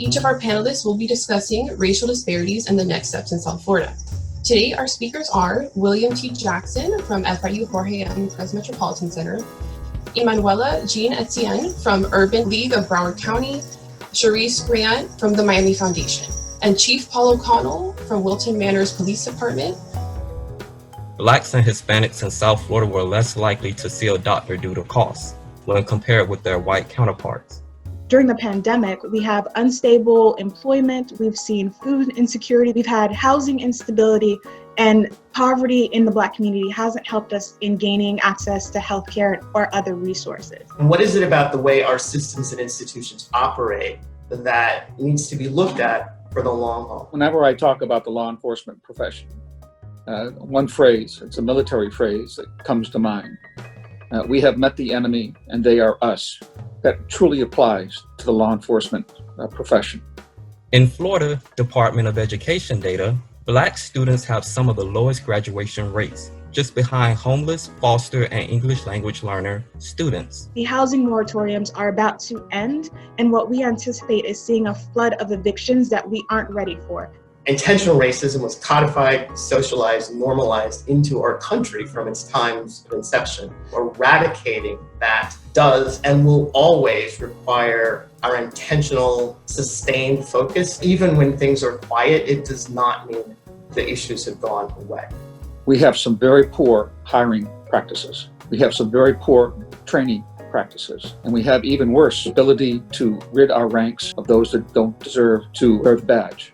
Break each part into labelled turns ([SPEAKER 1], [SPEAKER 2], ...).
[SPEAKER 1] Each of our panelists will be discussing racial disparities and the next steps in South Florida. Today, our speakers are William T. Jackson from FIU Metropolitan Center, Emanuela Jean Etienne from Urban League of Broward County, Charisse Grant from the Miami Foundation, and Chief Paul O'Connell from Wilton Manors Police Department.
[SPEAKER 2] Blacks and Hispanics in South Florida were less likely to see a doctor due to costs when compared with their white counterparts.
[SPEAKER 3] During the pandemic, we have unstable employment, we've seen food insecurity, we've had housing instability, and poverty in the Black community hasn't helped us in gaining access to healthcare or other resources.
[SPEAKER 4] And what is it about the way our systems and institutions operate that needs to be looked at for the long haul?
[SPEAKER 5] Whenever I talk about the law enforcement profession, one phrase, it's a military phrase that comes to mind. We have met the enemy and they are us. That truly applies to the law enforcement profession.
[SPEAKER 2] In Florida Department of Education data, Black students have some of the lowest graduation rates, just behind homeless, foster, and English language learner students.
[SPEAKER 3] The housing moratoriums are about to end, and what we anticipate is seeing a flood of evictions that we aren't ready for.
[SPEAKER 4] Intentional racism was codified, socialized, normalized into our country from its times of inception. Eradicating that does and will always require our intentional, sustained focus. Even when things are quiet, it does not mean the issues have gone away.
[SPEAKER 5] We have some very poor hiring practices. We have some very poor training practices. And we have even worse ability to rid our ranks of those that don't deserve to wear the badge.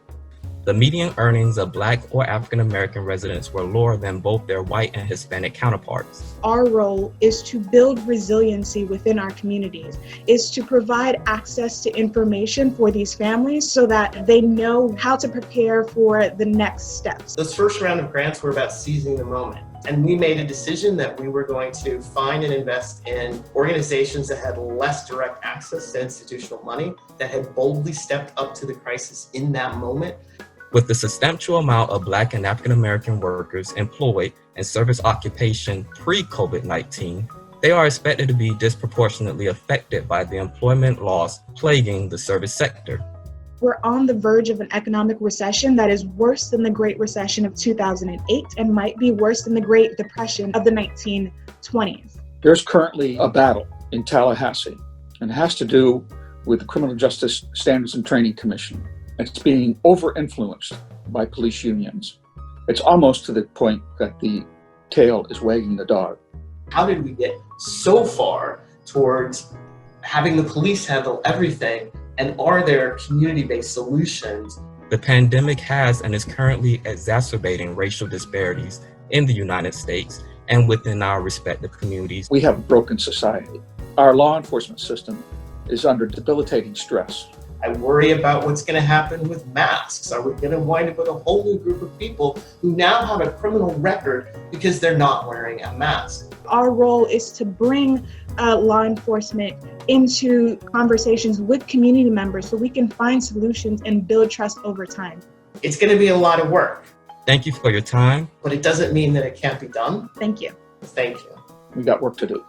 [SPEAKER 2] The median earnings of Black or African American residents were lower than both their white and Hispanic counterparts.
[SPEAKER 3] Our role is to build resiliency within our communities, is to provide access to information for these families so that they know how to prepare for the next steps.
[SPEAKER 4] Those first round of grants were about seizing the moment. And we made a decision that we were going to find and invest in organizations that had less direct access to institutional money, that had boldly stepped up to the crisis in that moment.
[SPEAKER 2] With the substantial amount of Black and African American workers employed in service occupation pre-COVID-19, they are expected to be disproportionately affected by the employment loss plaguing the service sector.
[SPEAKER 3] We're on the verge of an economic recession that is worse than the Great Recession of 2008 and might be worse than the Great Depression of the 1920s.
[SPEAKER 5] There's currently a battle in Tallahassee, and it has to do with the Criminal Justice Standards and Training Commission. It's being over-influenced by police unions. It's almost to the point that the tail is wagging the dog.
[SPEAKER 4] How did we get so far towards having the police handle everything? And are there community-based solutions?
[SPEAKER 2] The pandemic has and is currently exacerbating racial disparities in the United States and within our respective communities.
[SPEAKER 5] We have a broken society. Our law enforcement system is under debilitating stress.
[SPEAKER 4] I worry about what's going to happen with masks. Are we going to wind up with a whole new group of people who now have a criminal record because they're not wearing a mask?
[SPEAKER 3] Our role is to bring law enforcement into conversations with community members so we can find solutions and build trust over time.
[SPEAKER 4] It's going to be a lot of work.
[SPEAKER 2] Thank you for your time.
[SPEAKER 4] But it doesn't mean that it can't be done.
[SPEAKER 3] Thank you.
[SPEAKER 4] Thank you.
[SPEAKER 5] We got work to do.